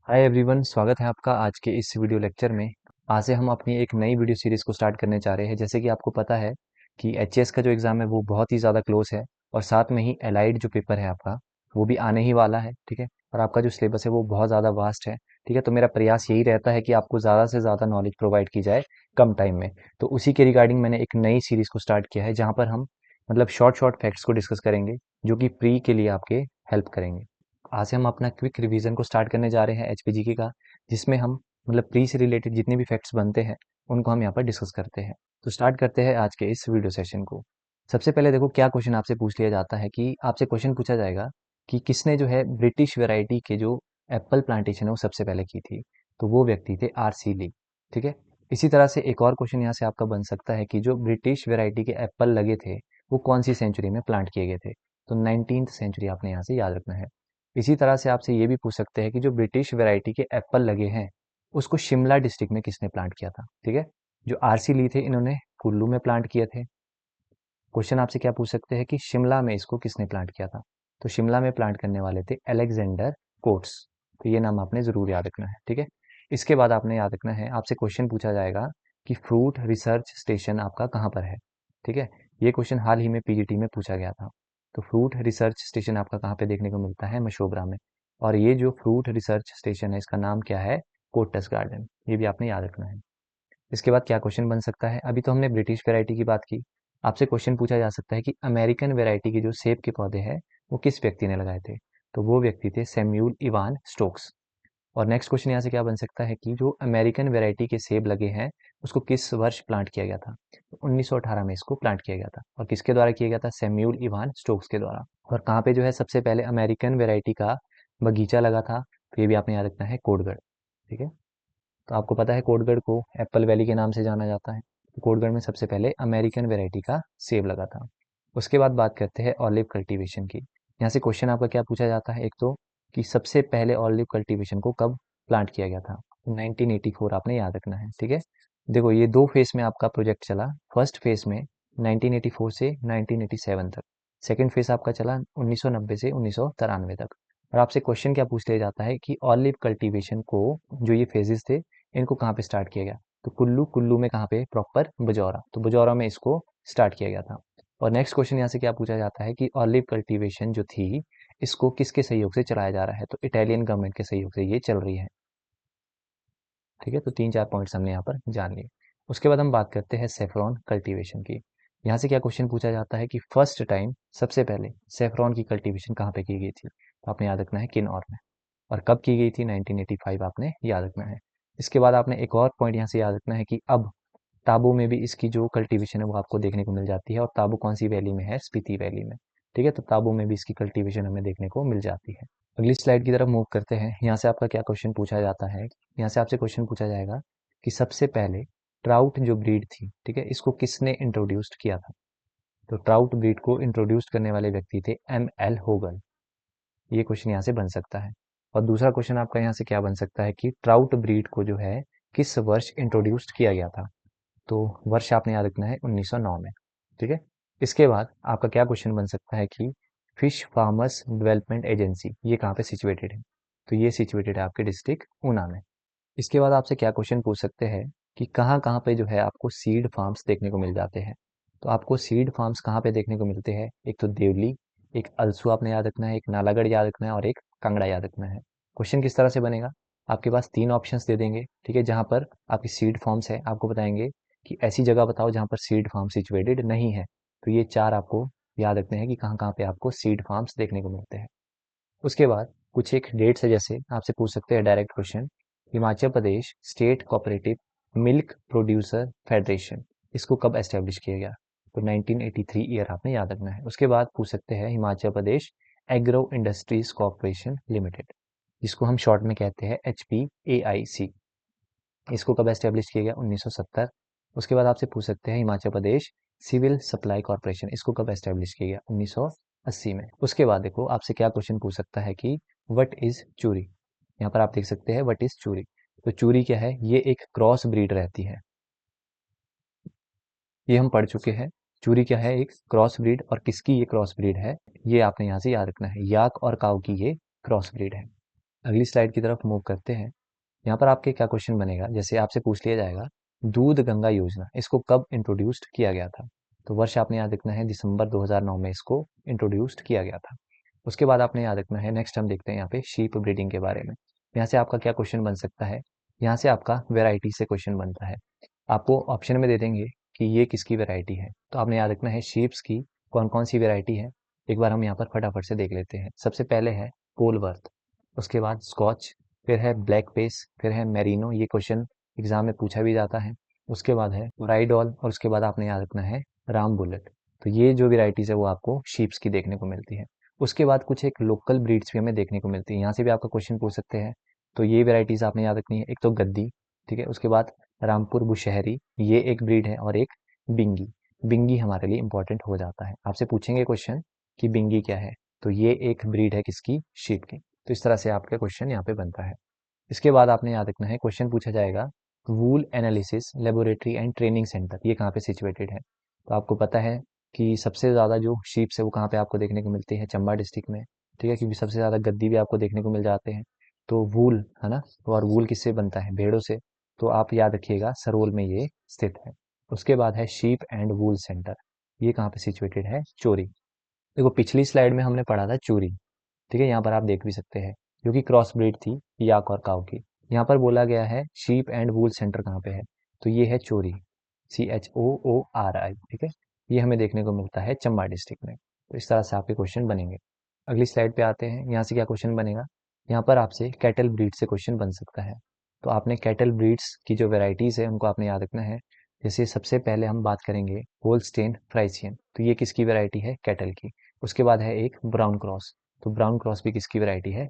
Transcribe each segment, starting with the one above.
Hi everyone, स्वागत है आपका आज के इस वीडियो लेक्चर में। आज से हम अपनी एक नई वीडियो सीरीज़ को स्टार्ट करने जा रहे हैं। जैसे कि आपको पता है कि एचएएस का जो एग्ज़ाम है वो बहुत ही ज़्यादा क्लोज है और साथ में ही एलाइड जो पेपर है आपका वो भी आने ही वाला है, ठीक है। और आपका जो सिलेबस है वो बहुत ज़्यादा वास्ट है, ठीक है। तो मेरा प्रयास यही रहता है कि आपको ज़्यादा से ज़्यादा नॉलेज प्रोवाइड की जाए कम टाइम में। तो उसी के रिगार्डिंग मैंने एक नई सीरीज़ को स्टार्ट किया है जहाँ पर हम मतलब शॉर्ट शॉर्ट फैक्ट्स को डिस्कस करेंगे जो कि प्री के लिए आपके हेल्प करेंगे। आज से हम अपना क्विक रिवीजन को स्टार्ट करने जा रहे हैं एचपीजीके का, जिसमें हम मतलब प्री से रिलेटेड जितने भी फैक्ट्स बनते हैं उनको हम यहाँ पर डिस्कस करते हैं। तो स्टार्ट करते हैं आज के इस वीडियो सेशन को। सबसे पहले देखो क्या क्वेश्चन आपसे पूछ लिया जाता है कि आपसे क्वेश्चन पूछा जाएगा कि किसने जो है ब्रिटिश वेराइटी के जो एप्पल प्लांटेशन है वो सबसे पहले की थी। तो वो व्यक्ति थे आर सी ली, ठीक है। इसी तरह से एक और क्वेश्चन यहाँ से आपका बन सकता है कि जो ब्रिटिश वेराइटी के एप्पल लगे थे वो कौन सी सेंचुरी में प्लांट किए गए थे। तो 19th सेंचुरी आपने यहाँ से याद रखना है। इसी तरह से आपसे ये भी पूछ सकते हैं कि जो ब्रिटिश वैरायटी के एप्पल लगे हैं उसको शिमला डिस्ट्रिक्ट में किसने प्लांट किया था, ठीक है। जो आरसी ली थे इन्होंने कुल्लू में प्लांट किए थे। क्वेश्चन आपसे क्या पूछ सकते हैं कि शिमला में इसको किसने प्लांट किया था। तो शिमला में प्लांट करने वाले थे अलेक्जेंडर कोट्स। तो ये नाम आपने जरूर याद रखना है, ठीक है। इसके बाद आपने याद रखना है, आपसे क्वेश्चन पूछा जाएगा कि फ्रूट रिसर्च स्टेशन आपका कहाँ पर है, ठीक है। ये क्वेश्चन हाल ही में पीजीटी में पूछा गया था। तो फ्रूट रिसर्च स्टेशन आपका कहाँ पे देखने को मिलता है, मशोबरा में। और ये जो फ्रूट रिसर्च स्टेशन है इसका नाम क्या है, कोटस गार्डन। ये भी आपने याद रखना है। इसके बाद क्या क्वेश्चन बन सकता है, अभी तो हमने ब्रिटिश वैरायटी की बात की। आपसे क्वेश्चन पूछा जा सकता है कि अमेरिकन वैरायटी के जो सेब के पौधे हैं वो किस व्यक्ति ने लगाए थे। तो वो व्यक्ति थे सैम्यूल इवान स्टोक्स। और नेक्स्ट क्वेश्चन यहाँ से क्या बन सकता है कि जो अमेरिकन वैरायटी के सेब लगे हैं उसको किस वर्ष प्लांट किया गया था। तो 1918 में इसको प्लांट किया गया था और किसके द्वारा किया गया था, सैम्यूल इवान स्टोक्स के द्वारा। और कहाँ पे जो है सबसे पहले अमेरिकन वैरायटी का बगीचा लगा था, तो ये भी आपने याद रखना है, कोटगढ़, ठीक है। तो आपको पता है कोटगढ़ को एप्पल वैली के नाम से जाना जाता है। तो कोटगढ़ में सबसे पहले अमेरिकन वैरायटी का सेब लगा था। उसके बाद बात करते हैं ऑलिव कल्टीवेशन की। यहाँ से क्वेश्चन आपका क्या पूछा जाता है, एक तो कि सबसे पहले ऑलिव कल्टीवेशन को कब प्लांट किया गया था। 1984 आपने याद रखना है, ठीक है। देखो ये दो फेज में आपका प्रोजेक्ट चला। फर्स्ट फेज में 1984 से 1987 तक। सेकेंड फेज आपका चला 1990 से 1993 तक। और आपसे क्वेश्चन क्या पूछ लिया जाता है कि ऑलिव कल्टीवेशन को जो ये फेजेस थे इनको कहाँ पे स्टार्ट किया गया। तो कुल्लू में कहाँ पे, प्रॉपर बजौरा। तो बजौरा में इसको स्टार्ट किया गया था। और नेक्स्ट क्वेश्चन यहाँ से क्या पूछा जाता है कि ऑलिव कल्टीवेशन जो थी इसको किसके सहयोग से चलाया जा रहा है। तो इटालियन गवर्नमेंट के सहयोग से ये चल रही है, ठीक है। तो 3-4 पॉइंट्स हमने यहाँ पर जान लिए। उसके बाद हम बात करते हैं सेफ्रॉन कल्टीवेशन की। यहाँ से क्या क्वेश्चन पूछा जाता है कि फर्स्ट टाइम सबसे पहले सेफ्रॉन की कल्टीवेशन कहाँ पे की गई थी। तो आपने याद रखना है किन्नौर में। और कब की गई थी, 1985 आपने याद रखना है। इसके बाद आपने एक और पॉइंट यहाँ से याद रखना है कि अब ताबू में भी इसकी जो कल्टीवेशन है वो आपको देखने को मिल जाती है। और ताबू कौन सी वैली में है, स्पीति वैली में, ठीक है। तो ताबू में भी इसकी कल्टीवेशन हमें देखने को मिल जाती है। अगली स्लाइड की तरफ मूव करते हैं। यहाँ से आपका क्या क्वेश्चन पूछा जाता है, यहाँ से आपसे क्वेश्चन पूछा जाएगा कि सबसे पहले ट्राउट जो ब्रीड थी, ठीक है, इसको किसने इंट्रोड्यूस्ड किया था। तो ट्राउट ब्रीड को इंट्रोड्यूस करने वाले व्यक्ति थे एम एल होगल। ये क्वेश्चन यहाँ से बन सकता है। और दूसरा क्वेश्चन आपका यहाँ से क्या बन सकता है कि ट्राउट ब्रीड को जो है किस वर्ष इंट्रोड्यूस किया गया था। तो वर्ष आपने याद रखना है 1909 में, ठीक है। इसके बाद आपका क्या क्वेश्चन बन सकता है कि फिश फार्मर्स डेवलपमेंट एजेंसी ये कहाँ पे सिचुएटेड है। तो ये सिचुएटेड है आपके डिस्ट्रिक्ट ऊना में। इसके बाद आपसे क्या क्वेश्चन पूछ सकते हैं कि कहाँ कहाँ पे जो है आपको सीड फार्म्स देखने को मिल जाते हैं। तो आपको सीड फार्म्स कहाँ पे देखने को मिलते हैं, एक तो देवली, एक अलसू आपने याद रखना है, एक नालागढ़ याद रखना है और एक कांगड़ा याद रखना है। क्वेश्चन किस तरह से बनेगा, आपके पास 3 ऑप्शंस दे देंगे, ठीक है, जहाँ पर आपकी सीड फार्म्स है। आपको बताएंगे कि ऐसी जगह बताओ जहाँ पर सीड फार्म सिचुएटेड नहीं है। तो ये 4 आपको याद रखने हैं कि कहाँ कहाँ पे आपको सीड फार्म्स देखने को मिलते हैं। उसके बाद कुछ एक डेट्स है, जैसे आपसे पूछ सकते हैं direct question, Himachal Pradesh state cooperative milk producer federation इसको कब एस्टेब्लिश किया गया। तो 1983 ईयर आपने याद रखना है। उसके बाद पूछ सकते हैं Himachal Pradesh agro industries corporation limited, जिसको हम शॉर्ट में कहते हैं HPAIC, इसको कब एस्टेब्लिश किया गया, 1970। उसके बाद आपसे पूछ सकते हैं Himachal Pradesh civil supply corporation इसको कब एस्टेब्लिश किया गया, 1980 में। उसके बाद देखो आपसे क्या क्वेश्चन पूछ सकता है कि व्हाट इज चूरी। यहाँ पर आप देख सकते हैं व्हाट इज चूरी। तो चूरी क्या है, ये एक क्रॉस ब्रीड रहती है, ये हम पढ़ चुके हैं। चूरी क्या है, एक क्रॉस ब्रीड। और किसकी ये क्रॉस ब्रीड है, ये आपने यहाँ से याद रखना है, याक और काऊ की ये क्रॉस ब्रीड है। अगली स्लाइड की तरफ मूव करते हैं। यहाँ पर आपके क्या क्वेश्चन बनेगा, जैसे आपसे पूछ लिया जाएगा दूध गंगा योजना इसको कब इंट्रोड्यूस्ड किया गया था। तो वर्ष आपने याद रखना है दिसंबर 2009 में इसको इंट्रोड्यूस्ड किया गया था। उसके बाद आपने याद रखना है, नेक्स्ट हम देखते हैं यहाँ पे शीप ब्रीडिंग के बारे में। यहाँ से आपका क्या क्वेश्चन बन सकता है, यहाँ से आपका वेराइटी से क्वेश्चन बनता है। आपको ऑप्शन में दे देंगे कि ये किसकी वेराइटी है, तो आपने याद रखना है शीप्स की कौन कौन सी वेराइटी है। एक बार हम यहाँ पर फटाफट से देख लेते हैं। सबसे पहले है पोलवर्थ, उसके बाद स्कॉच, फिर है ब्लैक पेस, फिर है मेरिनो, ये क्वेश्चन एग्जाम में पूछा भी जाता है। उसके बाद है राइडॉल और उसके बाद आपने याद रखना है राम बुलेट। तो ये जो वेराइटीज़ है वो आपको शीप्स की देखने को मिलती है। उसके बाद कुछ एक लोकल ब्रीड्स भी हमें देखने को मिलती है, यहाँ से भी आपका क्वेश्चन पूछ सकते हैं। तो ये वेराइटीज़ आपने याद रखनी है, एक तो गद्दी, ठीक है, उसके बाद रामपुर बुशहरी, ये एक ब्रीड है, और एक बिंगी। बिंगी हमारे लिए इंपॉर्टेंट हो जाता है, आपसे पूछेंगे क्वेश्चन कि बिंगी क्या है, तो ये एक ब्रीड है किसकी, शीप की। तो इस तरह से आपका क्वेश्चन यहाँ पे बनता है। इसके बाद आपने याद रखना है, क्वेश्चन पूछा जाएगा wool analysis laboratory and training centre ये कहाँ पे सिचुएटेड है। तो आपको पता है कि सबसे ज़्यादा जो शीप्स है वो कहाँ पे आपको देखने को मिलती है, चंबा डिस्ट्रिक्ट में, ठीक है, क्योंकि सबसे ज़्यादा गद्दी भी आपको देखने को मिल जाते हैं। तो वूल है ना, और वूल किससे बनता है, भेड़ों से। तो आप याद रखिएगा सरोल में ये स्थित है। उसके बाद है शीप एंड वूल सेंटर, ये कहाँ पे सिचुएटेड है, चोरी। देखो पिछली स्लाइड में हमने पढ़ा था चूरी, ठीक है, यहाँ पर आप देख भी सकते हैं, जो कि क्रॉस ब्रीड थी याक और काऊ की। यहाँ पर बोला गया है शीप एंड वूल सेंटर कहाँ पे है, तो ये है चोरी, CHOORI, ठीक है। ये हमें देखने को मिलता है चंबा डिस्ट्रिक्ट में। तो इस तरह से आपके क्वेश्चन बनेंगे। अगली स्लाइड पे आते हैं, यहाँ से क्या क्वेश्चन बनेगा, यहाँ पर आपसे कैटल ब्रीड से क्वेश्चन बन सकता है। तो आपने कैटल ब्रीड्स की जो वेराइटीज़ है उनको आपने याद रखना है। जैसे सबसे पहले हम बात करेंगे होल्स्टेन फ्राइसियन, तो ये किसकी वेराइटी है, कैटल की। उसके बाद है एक ब्राउन क्रॉस, तो ब्राउन क्रॉस भी किसकी वैरायटी है,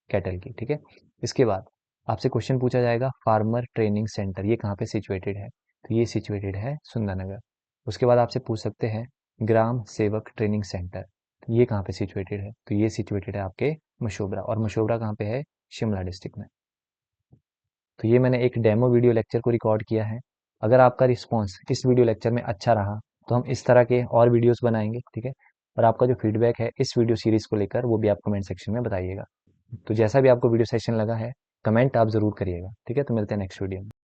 कैटल की, ठीक है। इसके बाद आपसे क्वेश्चन पूछा जाएगा फार्मर ट्रेनिंग सेंटर ये कहाँ पे सिचुएटेड है, तो ये सिचुएटेड है सुंदरनगर। उसके बाद आपसे पूछ सकते हैं ग्राम सेवक ट्रेनिंग सेंटर, तो ये कहाँ पे सिचुएटेड है, तो ये सिचुएटेड है आपके मशोबरा, और मशोबरा कहाँ पे है, शिमला डिस्ट्रिक्ट में। तो ये मैंने एक डेमो वीडियो लेक्चर को रिकॉर्ड किया है। अगर आपका रिस्पॉन्स इस वीडियो लेक्चर में अच्छा रहा तो हम इस तरह के और वीडियोस बनाएंगे, ठीक है। और आपका जो फीडबैक है इस वीडियो सीरीज को लेकर वो भी आप कमेंट सेक्शन में बताइएगा। तो जैसा भी आपको वीडियो सेशन लगा है कमेंट आप ज़रूर करिएगा, ठीक है। तो मिलते हैं नेक्स्ट वीडियो में।